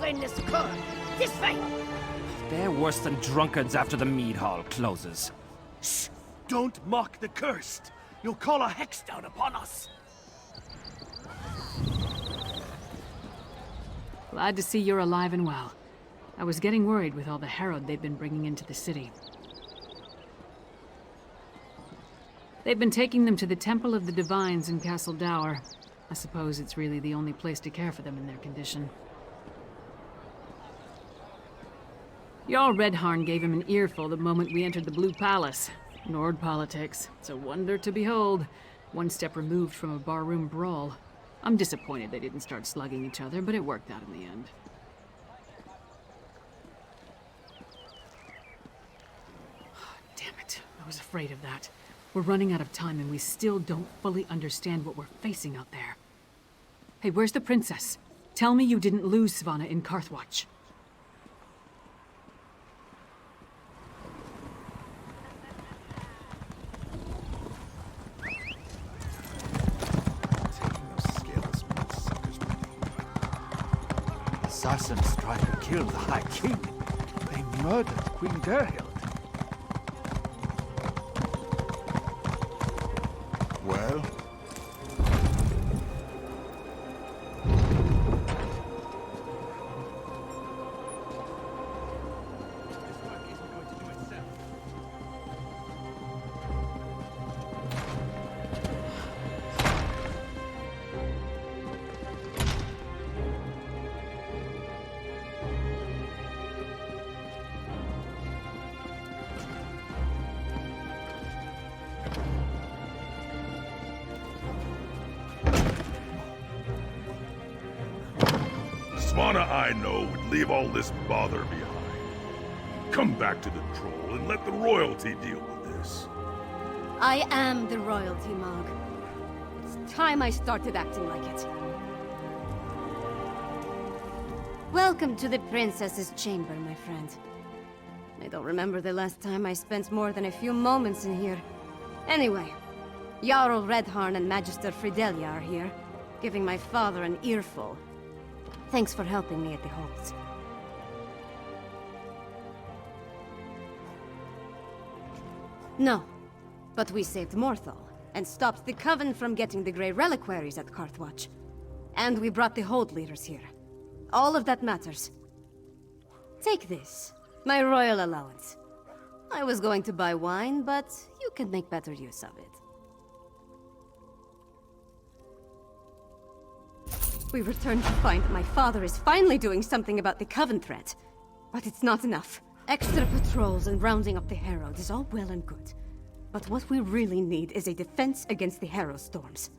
profaneness occur? This way! They're worse than drunkards after the mead hall closes. Shh! Don't mock the cursed! You'll call a hex down upon us! Glad to see you're alive and well. I was getting worried with all the Herod they've been bringing into the city. They've been taking them to the Temple of the Divines in Castle Dower. I suppose it's really the only place to care for them in their condition. Jarl Redharn gave him an earful the moment we entered the Blue Palace. Nord politics. It's a wonder to behold. One step removed from a barroom brawl. I'm disappointed they didn't start slugging each other, but it worked out in the end. Damn it. I was afraid of that. We're running out of time and we still don't fully understand what we're facing out there. Hey, where's the princess? Tell me you didn't lose Svanna in Carthwatch. Assassins tried to kill the High King. They murdered Queen Gerhild. Well? Svanna, I know, would leave all this bother behind. Come back to the troll and let the royalty deal with this. I am the royalty, Mog. It's time I started acting like it. Welcome to the princess's chamber, my friend. I don't remember the last time I spent more than a few moments in here. Anyway, Jarl Redharn and Magister Fridelia are here, giving my father an earful. Thanks for helping me at the halls. No, but we saved Morthal, and stopped the Coven from getting the Grey Reliquaries at Carthwatch. And we brought the Hold leaders here. All of that matters. Take this, my royal allowance. I was going to buy wine, but you can make better use of it. We return to find that my father is finally doing something about the Coven threat. But it's not enough. Extra patrols and rounding up the Herald is all well and good. But what we really need is a defense against the Harrow storms.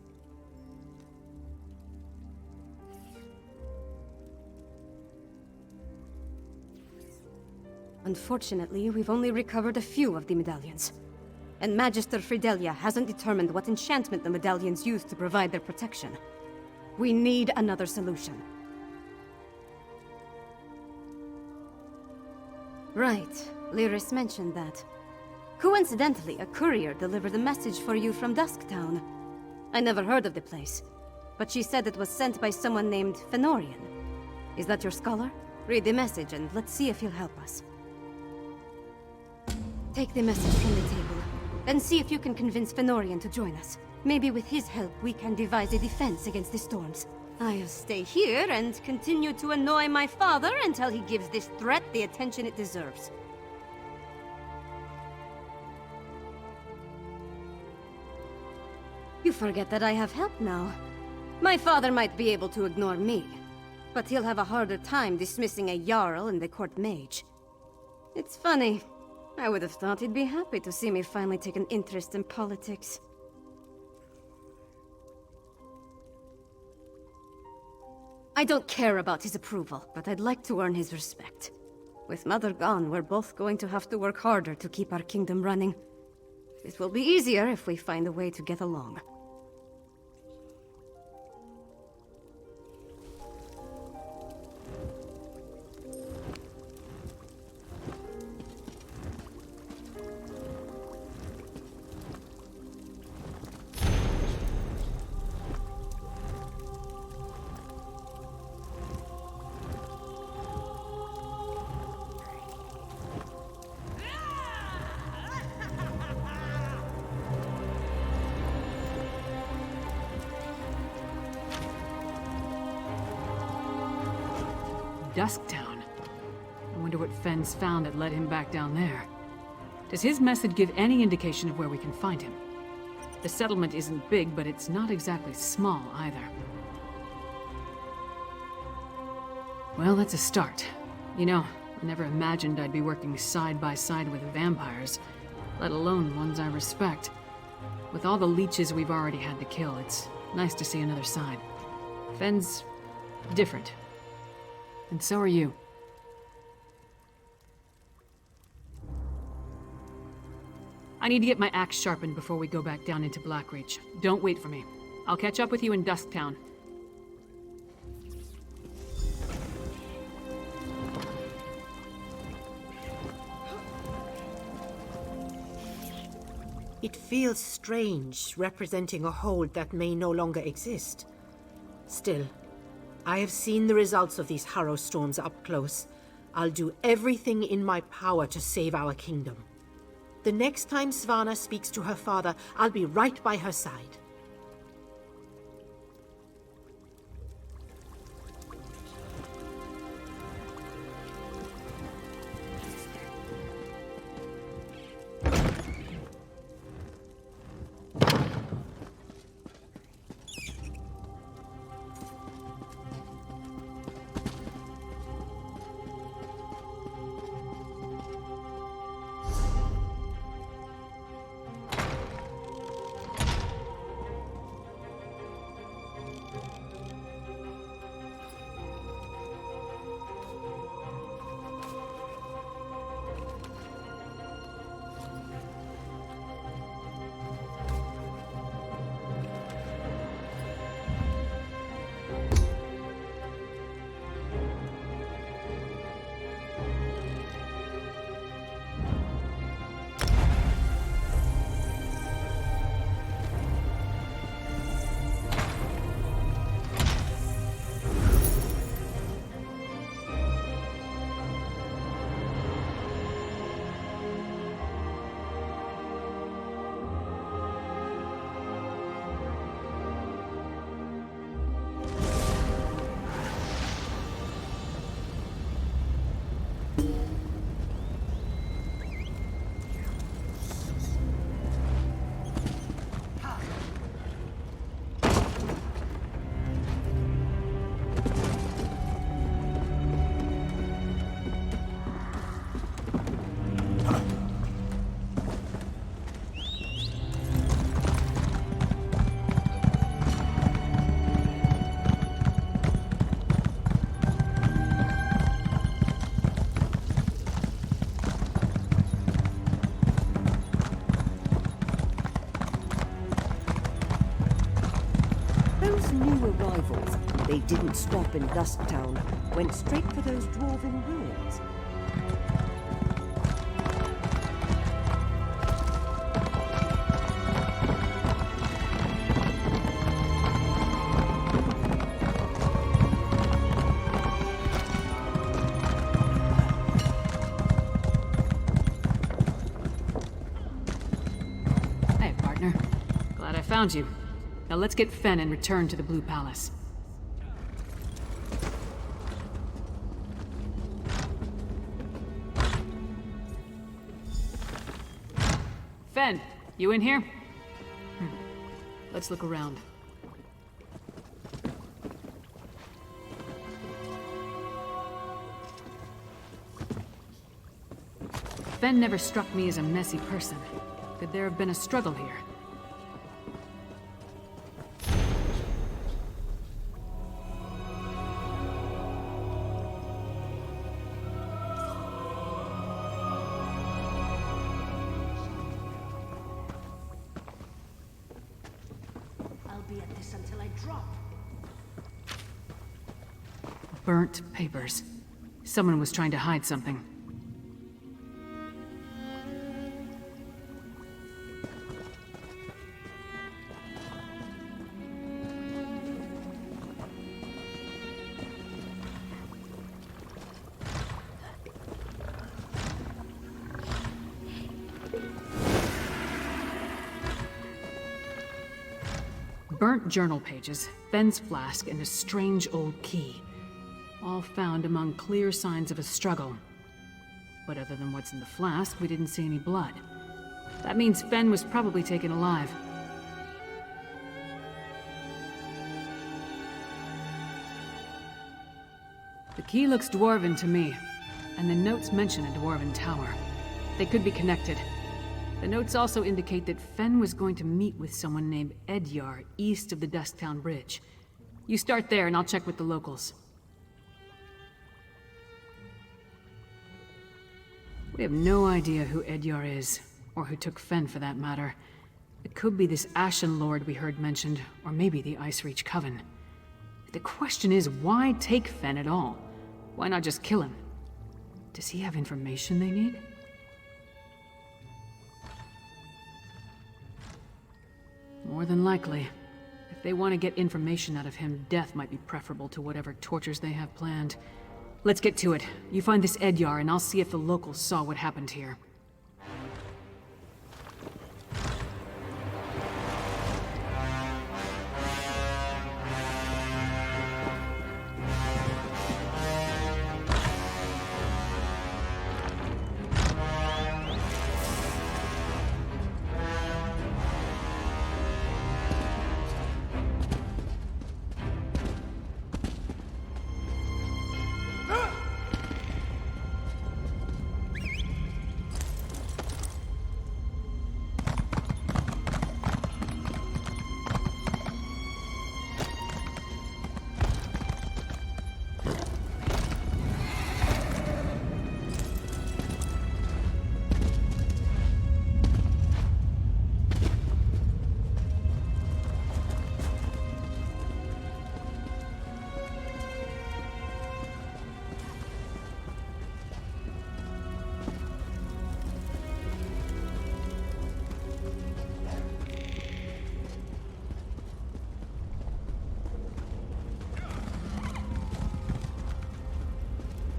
Unfortunately, we've only recovered a few of the medallions. And Magister Fridelia hasn't determined what enchantment the medallions use to provide their protection. We need another solution. Right, Lyris mentioned that. Coincidentally, a courier delivered a message for you from Dusktown. I never heard of the place, but she said it was sent by someone named Fenorian. Is that your scholar? Read the message and let's see if he'll help us. Take the message from the table, and see if you can convince Fenorian to join us. Maybe with his help, we can devise a defense against the storms. I'll stay here and continue to annoy my father until he gives this threat the attention it deserves. You forget that I have help now. My father might be able to ignore me, but he'll have a harder time dismissing a Jarl and the court mage. It's funny. I would have thought he'd be happy to see me finally take an interest in politics. I don't care about his approval, but I'd like to earn his respect. With Mother gone, we're both going to have to work harder to keep our kingdom running. It will be easier if we find a way to get along. Dusktown. I wonder what Fenn's found that led him back down there. Does his message give any indication of where we can find him? The settlement isn't big, but it's not exactly small either. Well, that's a start. You know, I never imagined I'd be working side by side with vampires, let alone ones I respect. With all the leeches we've already had to kill, it's nice to see another side. Fenn's different. And so are you. I need to get my axe sharpened before we go back down into Blackreach. Don't wait for me. I'll catch up with you in Dusktown. It feels strange, representing a hold that may no longer exist. Still, I have seen the results of these Harrow storms up close. I'll do everything in my power to save our kingdom. The next time Svanna speaks to her father, I'll be right by her side. They didn't stop in Dusktown, went straight for those dwarven ruins. Hey, partner. Glad I found you. Now let's get Fenn and return to the Blue Palace. Fenn, you in here? Let's look around. Fenn never struck me as a messy person. Could there have been a struggle here? Burnt papers. Someone was trying to hide something. Burnt journal pages, Fenn's flask, and a strange old key. all found among clear signs of a struggle. But other than what's in the flask, we didn't see any blood. That means Fen was probably taken alive. The key looks dwarven to me, and the notes mention a dwarven tower. They could be connected. The notes also indicate that Fen was going to meet with someone named Edyar east of the Dusktown Bridge. You start there and I'll check with the locals. We have no idea who Edyar is, or who took Fen for that matter. It could be this Ashen Lord we heard mentioned, or maybe the Icereach Coven. The question is, why take Fen at all? Why not just kill him? Does he have information they need? More than likely. If they want to get information out of him, death might be preferable to whatever tortures they have planned. Let's get to it. You find this Edyar, and I'll see if the locals saw what happened here.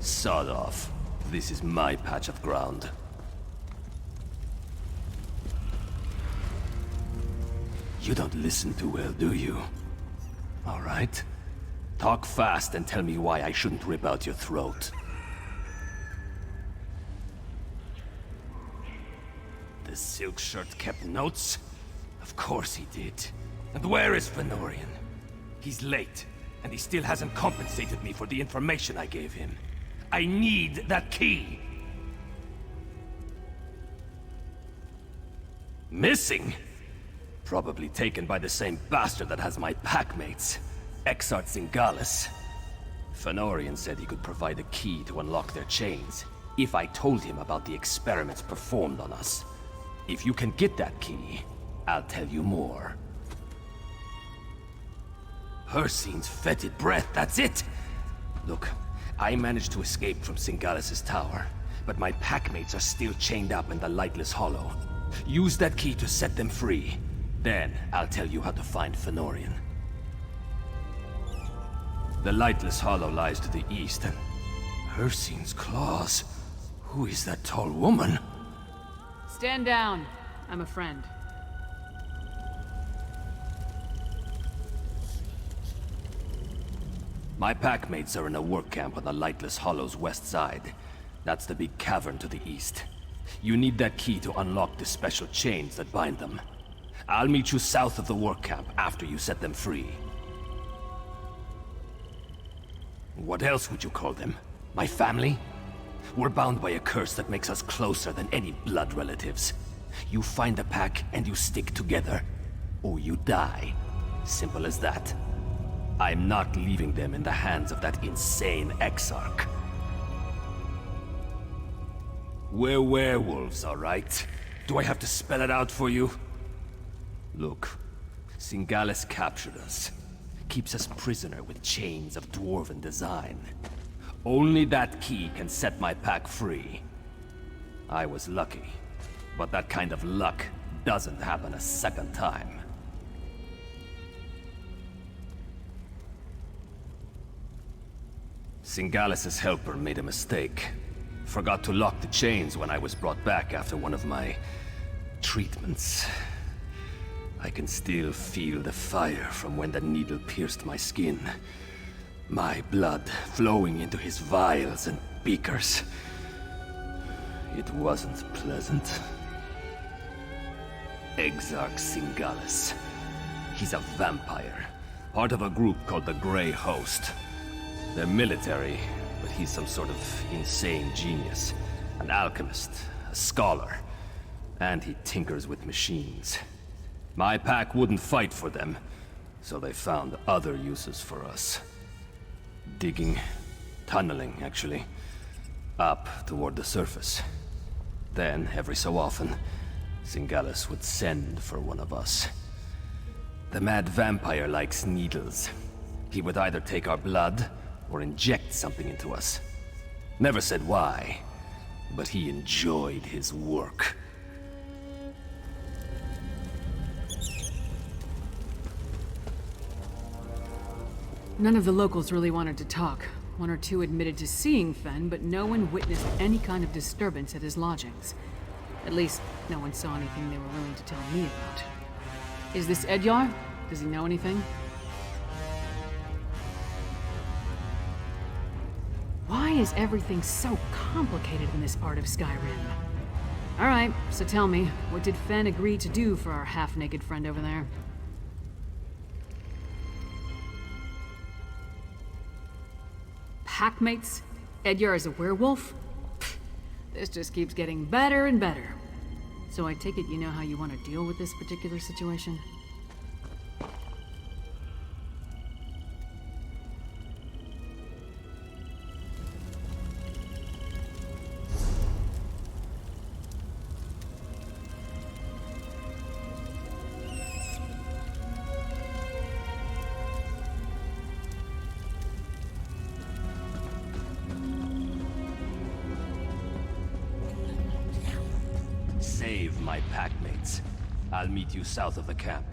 Sod off. This is my patch of ground. You don't listen too well, do you? All right. Talk fast and tell me why I shouldn't rip out your throat. The silk shirt kept notes? Of course he did. And where is Fenorian? He's late, and he still hasn't compensated me for the information I gave him. I need that key! Missing? Probably taken by the same bastard that has my packmates, Exart Zingalis. Fenorian said he could provide a key to unlock their chains, if I told him about the experiments performed on us. If you can get that key, I'll tell you more. Hircine's fetid breath, that's it! Look, I managed to escape from Zingalis' tower, but my packmates are still chained up in the Lightless Hollow. Use that key to set them free. Then, I'll tell you how to find Fenorian. The Lightless Hollow lies to the east, and Hircine's claws. Who is that tall woman? Stand down. I'm a friend. My packmates are in a work camp on the Lightless Hollow's west side. That's the big cavern to the east. You need that key to unlock the special chains that bind them. I'll meet you south of the work camp after you set them free. What else would you call them? My family? We're bound by a curse that makes us closer than any blood relatives. You find the pack and you stick together, or you die. Simple as that. I'm not leaving them in the hands of that insane Exarch. We're werewolves, all right? Do I have to spell it out for you? Look, Zingalis captured us. Keeps us prisoner with chains of dwarven design. Only that key can set my pack free. I was lucky, but that kind of luck doesn't happen a second time. Zingalis' helper made a mistake. Forgot to lock the chains when I was brought back after one of my treatments. I can still feel the fire from when the needle pierced my skin. My blood flowing into his vials and beakers. It wasn't pleasant. Exarch Singalis. He's a vampire, part of a group called the Grey Host. They're military, but he's some sort of insane genius. An alchemist, a scholar, and he tinkers with machines. My pack wouldn't fight for them, so they found other uses for us. Digging, tunneling, actually, up toward the surface. Then, every so often, Singalis would send for one of us. The mad vampire likes needles. He would either take our blood, or inject something into us. Never said why, but he enjoyed his work. None of the locals really wanted to talk. One or two admitted to seeing Fen, but no one witnessed any kind of disturbance at his lodgings. At least, no one saw anything they were willing to tell me about. Is this Edyar? Does he know anything? Why is everything so complicated in this part of Skyrim? Alright, so tell me, what did Fen agree to do for our half-naked friend over there? Packmates? Edyar is a werewolf? Pfft, this just keeps getting better and better. So I take it you know how you want to deal with this particular situation? Save my packmates. I'll meet you south of the camp.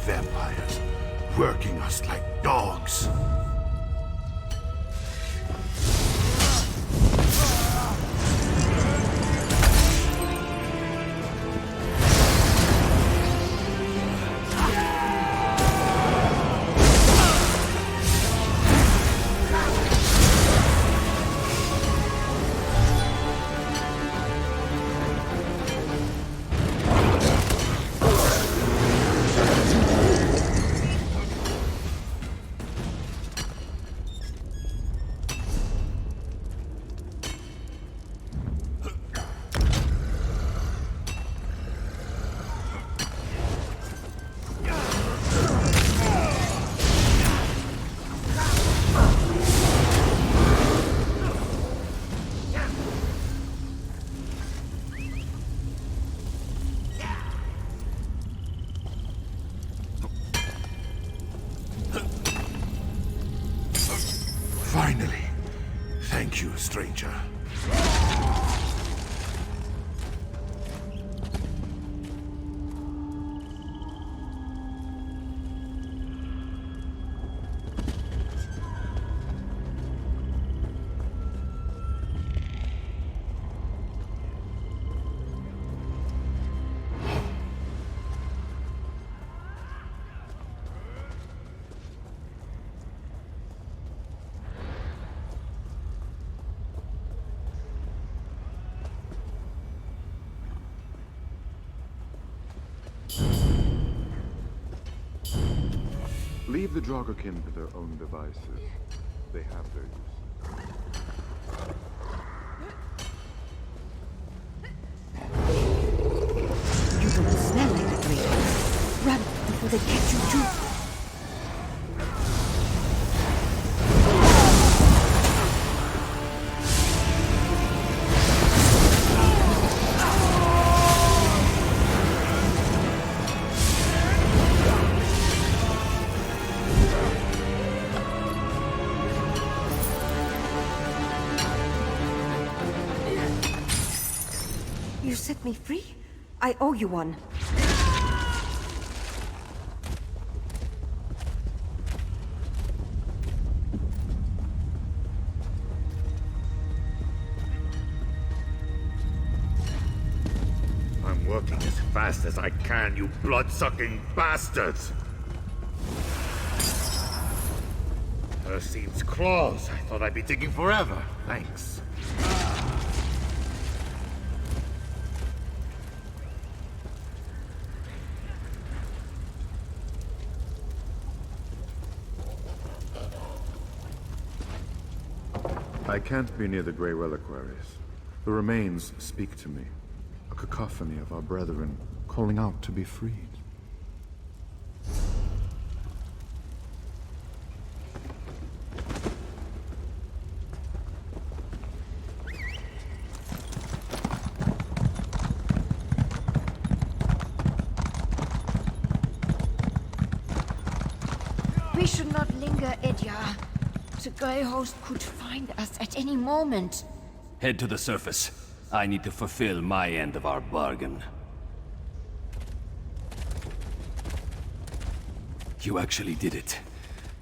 vampires, working us like dogs. Finally. Thank you, stranger. Leave the Draugr-kin to their own devices. They have their uses. You don't smell like a Greymoor. Run before they catch you too. You set me free? I owe you one. I'm working as fast as I can, you blood-sucking bastards! Hircine's claws. I thought I'd be digging forever. Thanks. I can't be near the Grey Reliquaries. The remains speak to me. A cacophony of our brethren calling out to be freed. We should not linger, Edyar. The Grey Host could find us at any moment. Head to the surface. I need to fulfill my end of our bargain. You actually did it.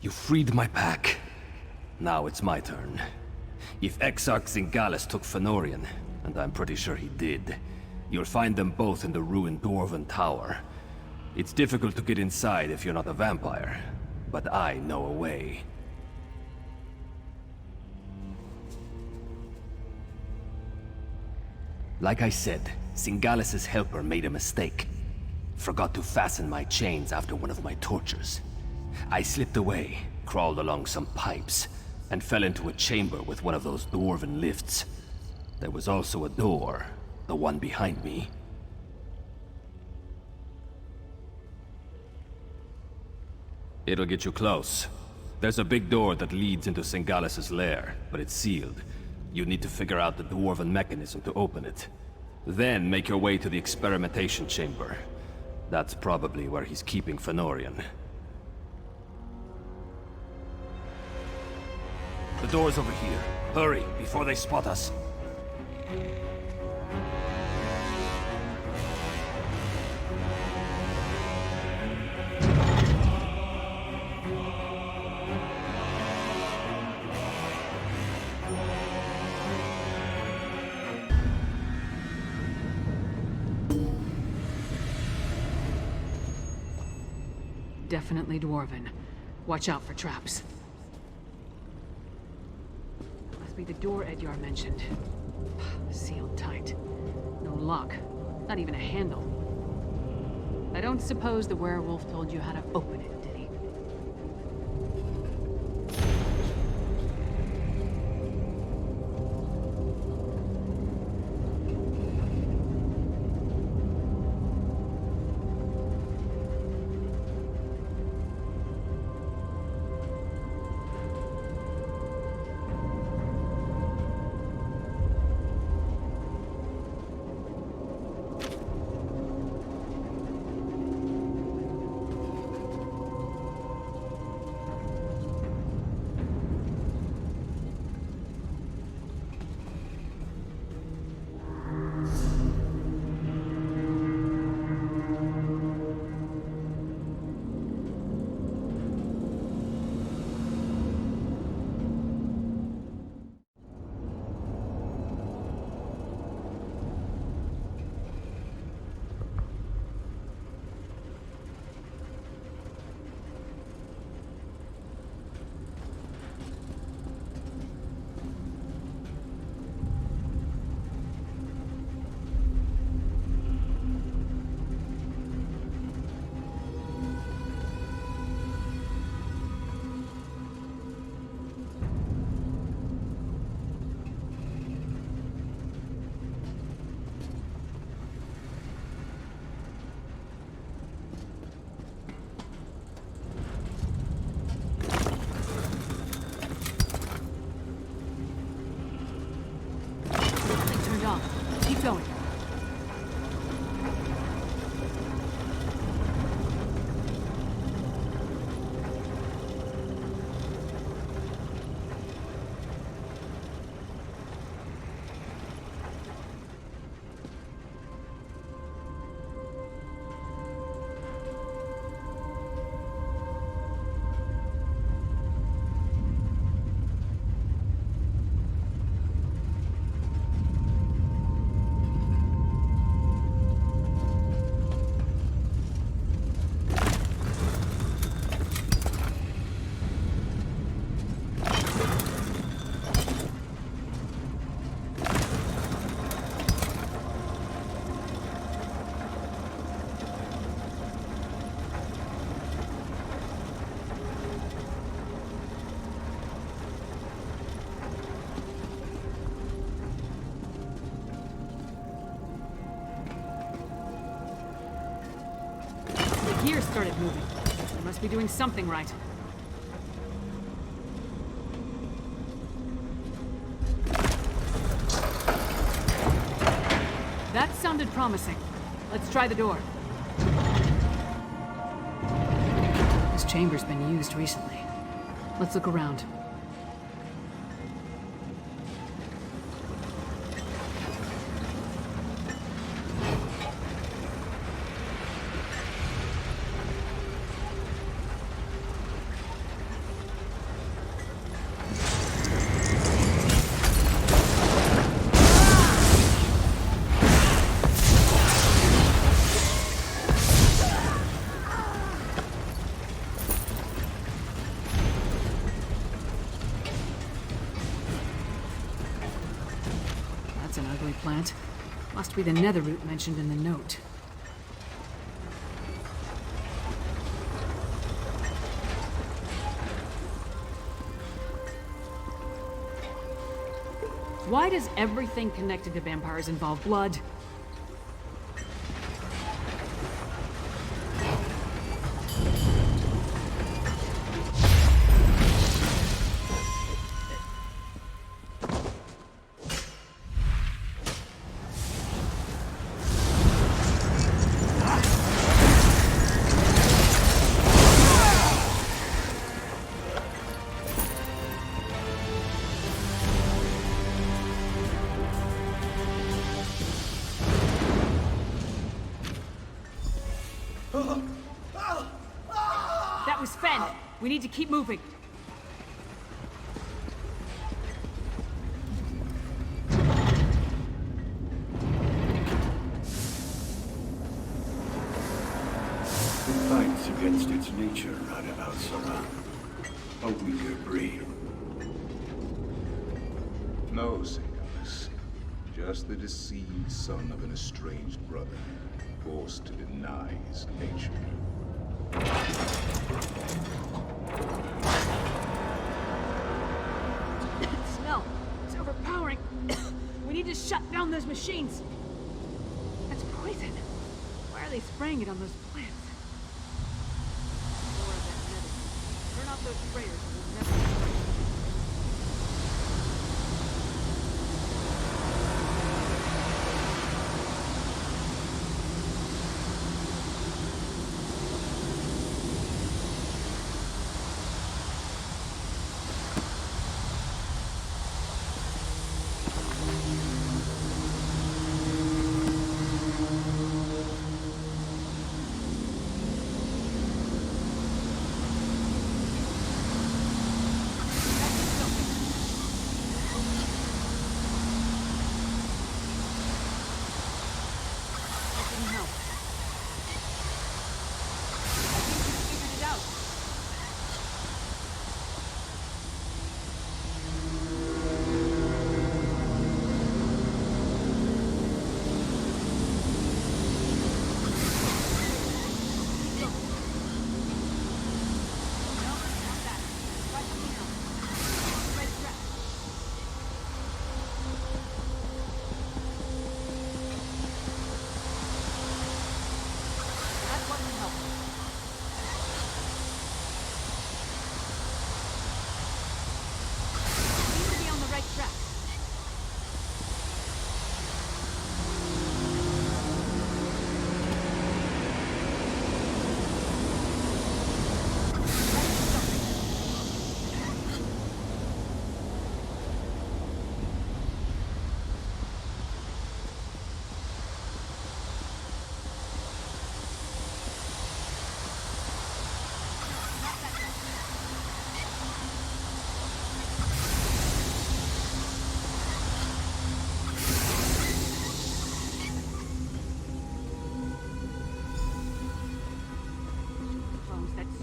You freed my pack. Now it's my turn. If Exarch Zingalis took Fëanorian, and I'm pretty sure he did, you'll find them both in the ruined Dwarven Tower. It's difficult to get inside if you're not a vampire, but I know a way. Like I said, Zingalis' helper made a mistake. Forgot to fasten my chains after one of my tortures. I slipped away, crawled along some pipes, and fell into a chamber with one of those dwarven lifts. There was also a door, the one behind me. It'll get you close. There's a big door that leads into Zingalis' lair, but it's sealed. You need to figure out the dwarven mechanism to open it. Then make your way to the experimentation chamber. That's probably where he's keeping Fëanorian. The door's over here. Hurry, before they spot us. definitely dwarven. Watch out for traps. That must be the door Edyar mentioned. Sealed tight. No lock. Not even a handle. I don't suppose the werewolf told you how to open it, did he? Keep going. The gears started moving. I must be doing something right. That sounded promising. Let's try the door. This chamber's been used recently. Let's look around. That's an ugly plant. Must be the nether root mentioned in the note. Why does everything connected to vampires involve blood? That was Fen. We need to keep moving. It fights against its its nature, Sora. A weaker breed. No, Singles. Just the deceived son of an estranged brother, forced to deny his nature. Smell. It's overpowering. We need to shut down those machines. That's poison. Why are they spraying it on those plants? More of that medicine. Turn off those sprayers and we'll never...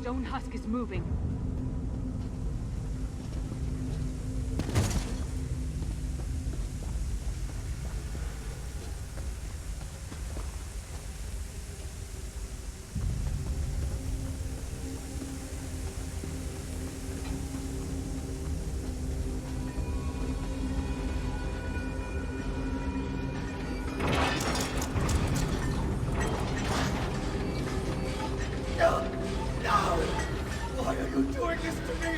Stone husk is moving. Why are you doing this to me?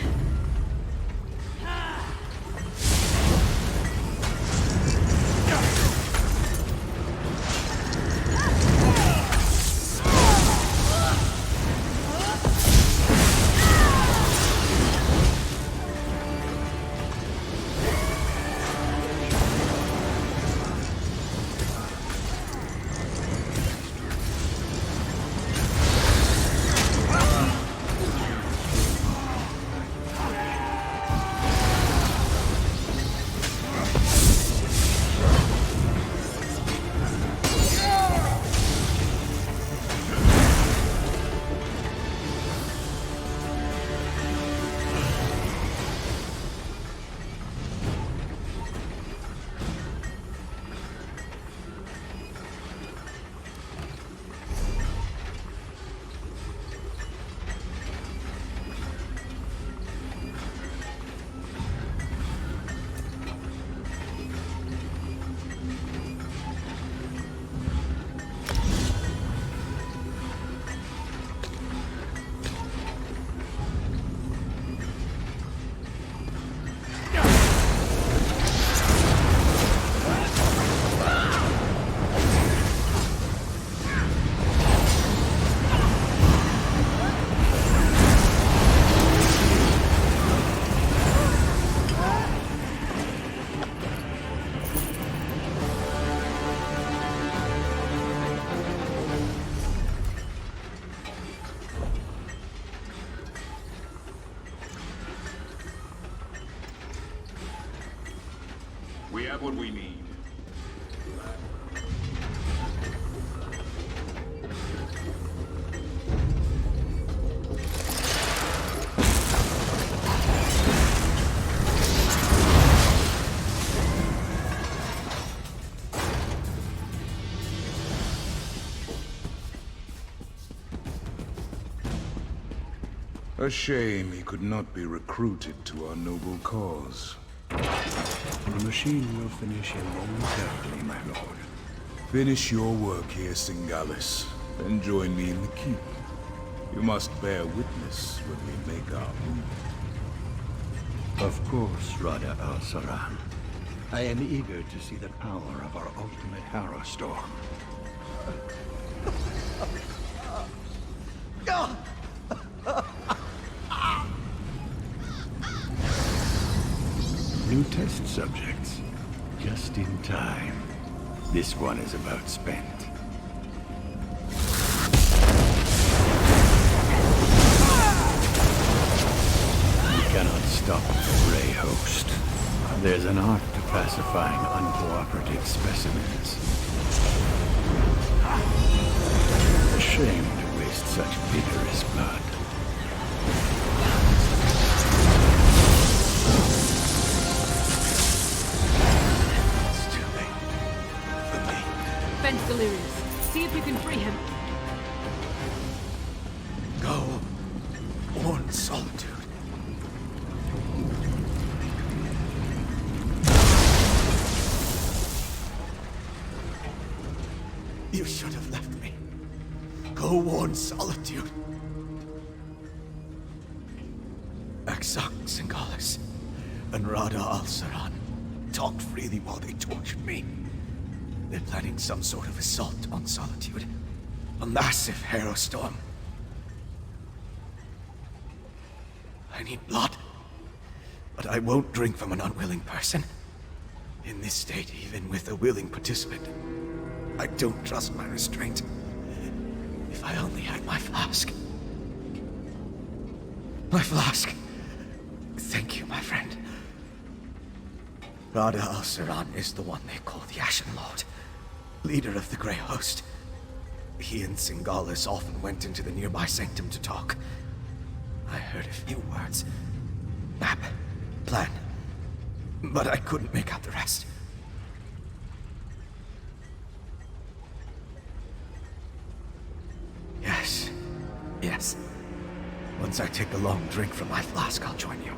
We have what we need. A shame he could not be recruited to our noble cause. The machine will finish him momentarily, my lord. Finish your work here, Singalis, then join me in the keep. You must bear witness when we make our move. Of course, Rada al-Saran. I am eager to see the power of our ultimate Harrow Storm. New test subjects. Just in time. This one is about spent. You cannot stop the Grey Host. There's an art to pacifying uncooperative specimens. A shame to waste such vigorous blood. Fenn's delirious. See if you can free him. Go. Warn solitude. You should have left me. Go warn solitude. Exarch Singalis and Rada al-Saran talked freely while they tortured me. They're planning some sort of assault on Solitude. A massive Harrow Storm. I need blood. But I won't drink from an unwilling person. In this state, even with a willing participant, I don't trust my restraint. If I only had my flask. My flask. Thank you, my friend. Rada al-Saran is the one they call the Ashen Lord. Leader of the Grey Host. He and Singalis often went into the nearby sanctum to talk. I heard a few words. Map. Plan. But I couldn't make out the rest. Yes. Yes. Once I take a long drink from my flask, I'll join you.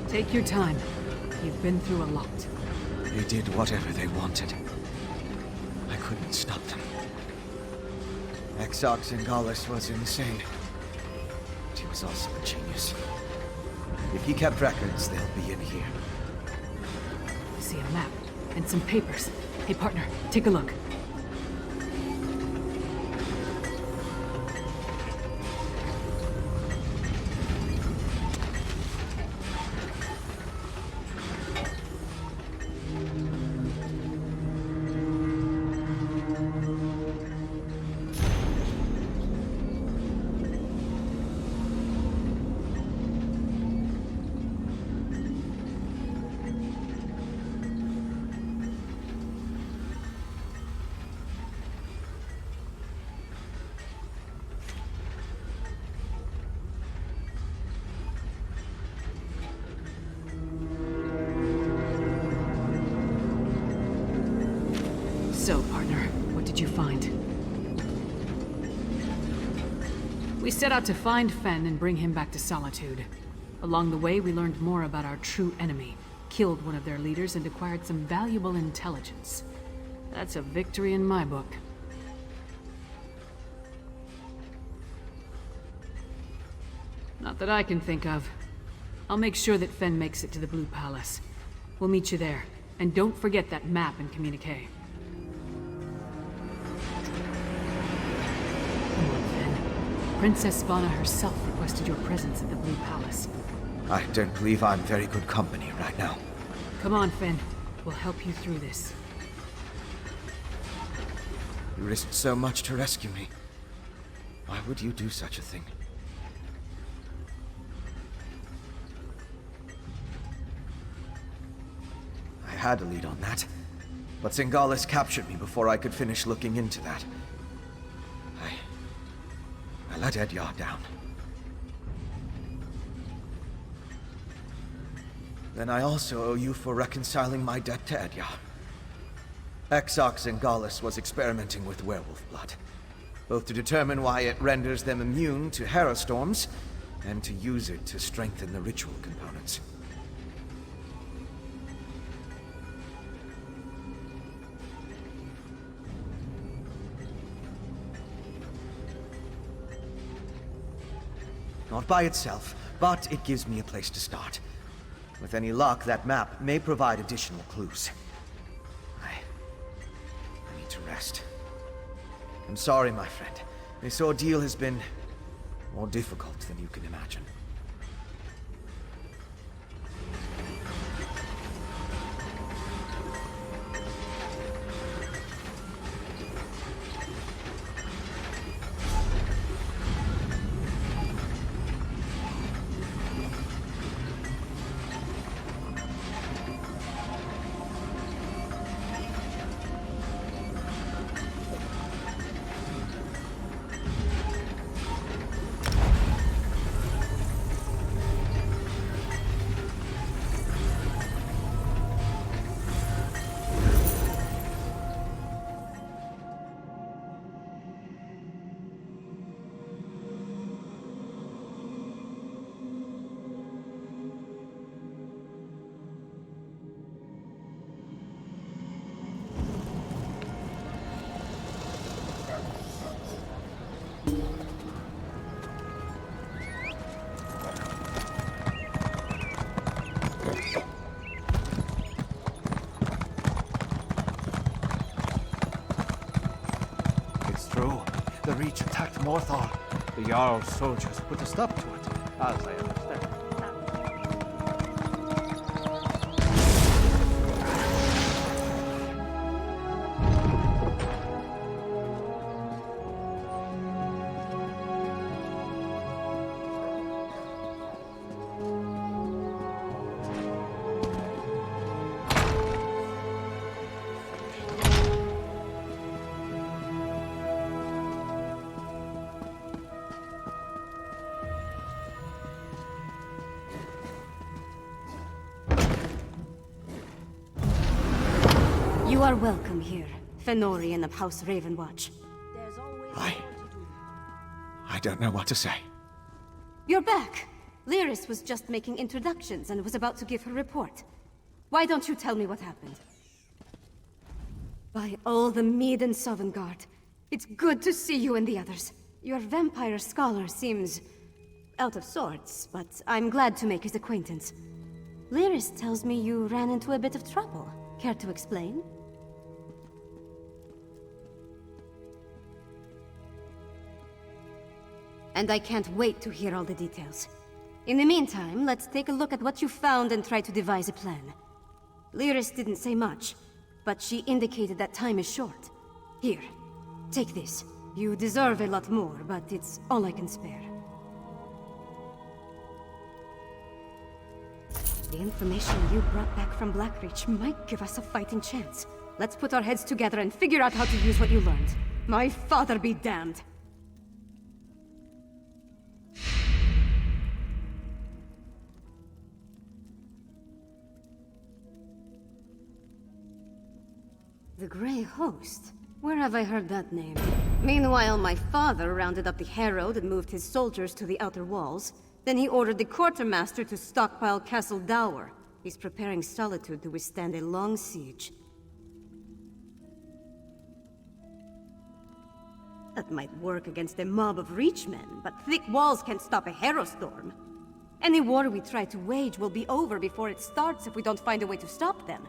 Take your time. You've been through a lot. They did whatever they wanted. I couldn't stop them. Exarch Singalis was insane. But he was also a genius. If he kept records, they'll be in here. I see a map and some papers. Hey, partner, take a look. So, partner, what did you find? We set out to find Fenn and bring him back to Solitude. Along the way, we learned more about our true enemy, killed one of their leaders, and acquired some valuable intelligence. That's a victory in my book. Not that I can think of. I'll make sure that Fenn makes it to the Blue Palace. We'll meet you there. And don't forget that map and communique. Princess Svana herself requested your presence at the Blue Palace. I don't believe I'm very good company right now. Come on, Fenn. We'll help you through this. You risked so much to rescue me. Why would you do such a thing? had a lead on that, but Singalis captured me before I could finish looking into that. I let Edyar down. Then I also owe you for reconciling my debt to Edyar. Exarch Singalis was experimenting with werewolf blood, both to determine why it renders them immune to harrowstorms, and to use it to strengthen the ritual components. Not by itself, but it gives me a place to start. With any luck, that map may provide additional clues. I need to rest. I'm sorry, my friend. This ordeal has been more difficult than you can imagine. The Reach attacked Morthal. The Jarl's soldiers put a stop to it, as I understand. You are welcome here, Fenorian of House Ravenwatch. I don't know what to say. You're back! Lyris was just making introductions and was about to give her report. Why don't you tell me what happened? By all the Mead and Sovngarde, it's good to see you and the others. Your vampire scholar seems out of sorts, but I'm glad to make his acquaintance. Lyris tells me you ran into a bit of trouble. Care to explain? And I can't wait to hear all the details. In the meantime, let's take a look at what you found and try to devise a plan. Lyris didn't say much, but she indicated that time is short. Here, take this. You deserve a lot more, but it's all I can spare. The information you brought back from Blackreach might give us a fighting chance. Let's put our heads together and figure out how to use what you learned. My father be damned! The Grey Host? Where have I heard that name? Meanwhile, my father rounded up the Herald and moved his soldiers to the outer walls. Then he ordered the quartermaster to stockpile Castle Dower. He's preparing Solitude to withstand a long siege. That might work against a mob of Reachmen, but thick walls can't stop a Harrowstorm. Any war we try to wage will be over before it starts if we don't find a way to stop them.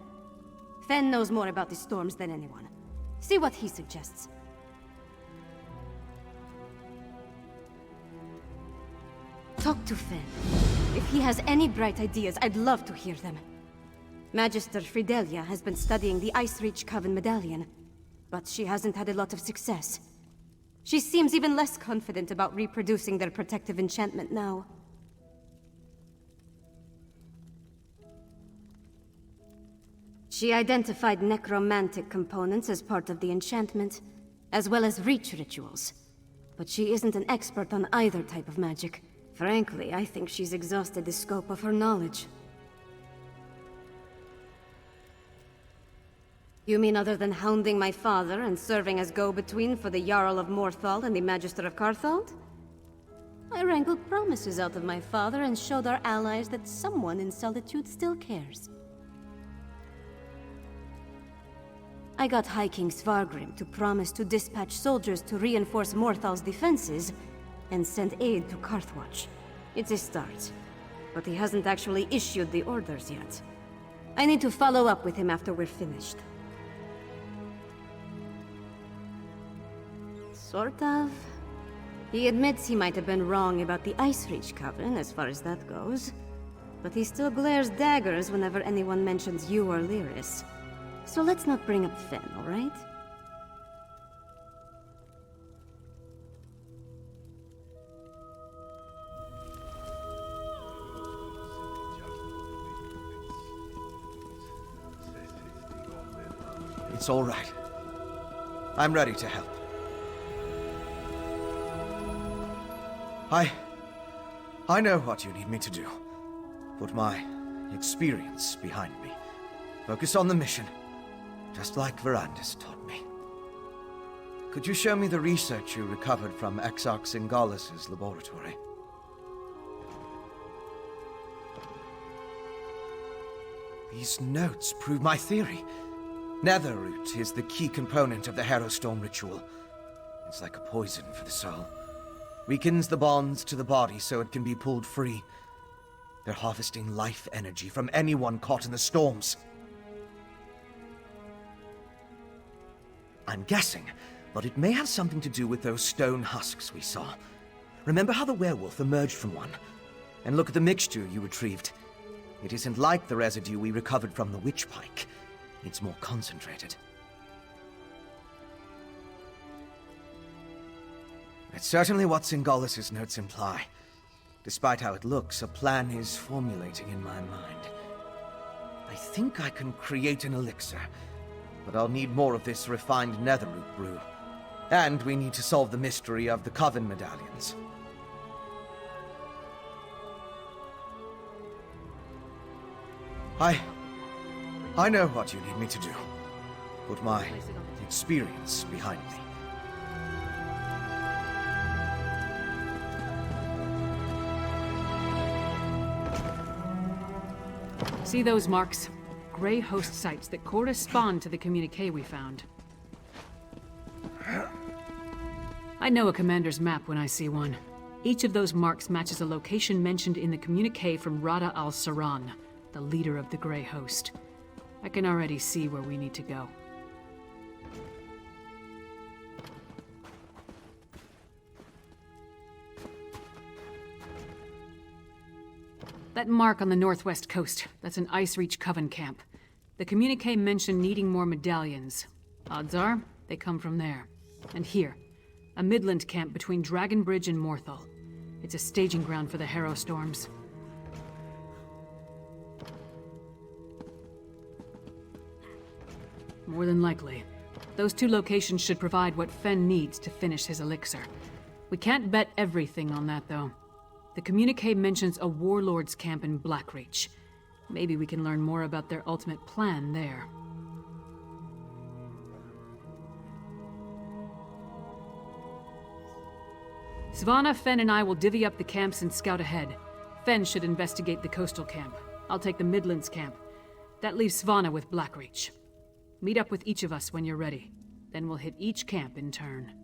Fen knows more about the storms than anyone. See what he suggests. Talk to Fen. If he has any bright ideas, I'd love to hear them. Magister Fridelia has been studying the Ice Reach Coven medallion, but she hasn't had a lot of success. She seems even less confident about reproducing their protective enchantment now. She identified necromantic components as part of the enchantment, as well as reach rituals. But she isn't an expert on either type of magic. Frankly, I think she's exhausted the scope of her knowledge. You mean other than hounding my father and serving as go-between for the Jarl of Morthal and the Magister of Carthald? I wrangled promises out of my father and showed our allies that someone in Solitude still cares. I got High King Svargrim to promise to dispatch soldiers to reinforce Morthal's defenses and send aid to Carthwatch. It's a start, but he hasn't actually issued the orders yet. I need to follow up with him after we're finished. Sort of. He admits he might have been wrong about the Ice Reach Coven as far as that goes, but he still glares daggers whenever anyone mentions you or Lyris. So let's not bring up Fen, all right? It's all right. I'm ready to help. I know what you need me to do. Put my experience behind me. Focus on the mission, just like Verandis taught me. Could you show me the research you recovered from Exarch Singalis' laboratory? These notes prove my theory. Netherroot is the key component of the Harrowstorm ritual. It's like a poison for the soul. Weakens the bonds to the body so it can be pulled free. They're harvesting life energy from anyone caught in the storms. I'm guessing, but it may have something to do with those stone husks we saw. Remember how the werewolf emerged from one? And look at the mixture you retrieved. It isn't like the residue we recovered from the witch pike. It's more concentrated. It's certainly what Singalis' notes imply. Despite how it looks, a plan is formulating in my mind. I think I can create an elixir, but I'll need more of this refined Netherroot brew. And we need to solve the mystery of the Coven medallions. I know what you need me to do. Put my experience behind me. See those marks? Grey host sites that correspond to the communique we found. I know a commander's map when I see one. Each of those marks matches a location mentioned in the communique from Rada al-Saran, the leader of the Grey host. I can already see where we need to go. That mark on the northwest coast, that's an Ice Reach Coven camp. The communique mentioned needing more medallions. Odds are, they come from there. And here, a Midland camp between Dragonbridge and Morthal. It's a staging ground for the Harrowstorms. More than likely. Those two locations should provide what Fen needs to finish his elixir. We can't bet everything on that, though. The communique mentions a warlord's camp in Blackreach. Maybe we can learn more about their ultimate plan there. Svanna, Fen, and I will divvy up the camps and scout ahead. Fen should investigate the coastal camp. I'll take the Midlands camp. That leaves Svanna with Blackreach. Meet up with each of us when you're ready. Then we'll hit each camp in turn.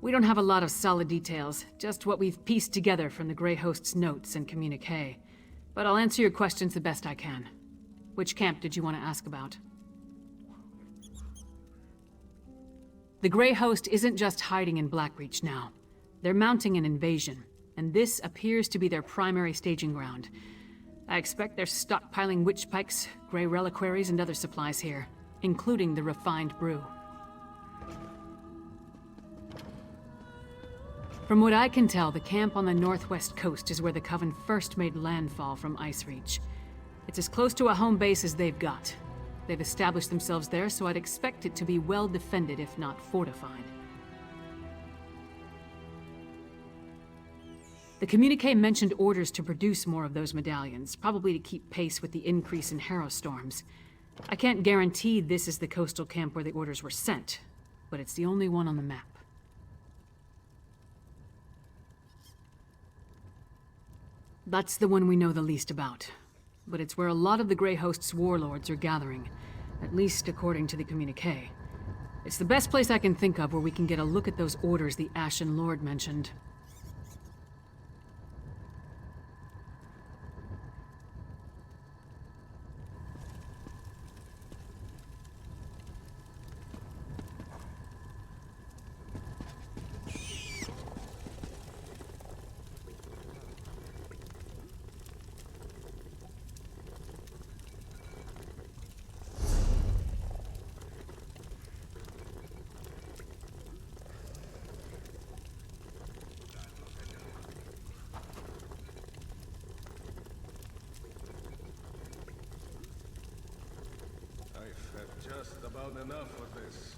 We don't have a lot of solid details, just what we've pieced together from the Grey host's notes and communique. But I'll answer your questions the best I can. Which camp did you want to ask about? The Grey host isn't just hiding in Blackreach now. They're mounting an invasion, and this appears to be their primary staging ground. I expect they're stockpiling witch pikes, grey reliquaries, and other supplies here, including the refined brew. From what I can tell, the camp on the northwest coast is where the Coven first made landfall from Ice Reach. The It's as close to a home base as they've got. They've established themselves there, so I'd expect it to be well defended, if not fortified. The communique mentioned orders to produce more of those medallions, probably to keep pace with the increase in harrow storms. I can't guarantee this is the coastal camp where the orders were sent, but it's the only one on the map. That's the one we know the least about, but it's where a lot of the Grey Host's warlords are gathering, at least according to the communique. It's the best place I can think of where we can get a look at those orders the Ashen Lord mentioned. I've had just about enough of this.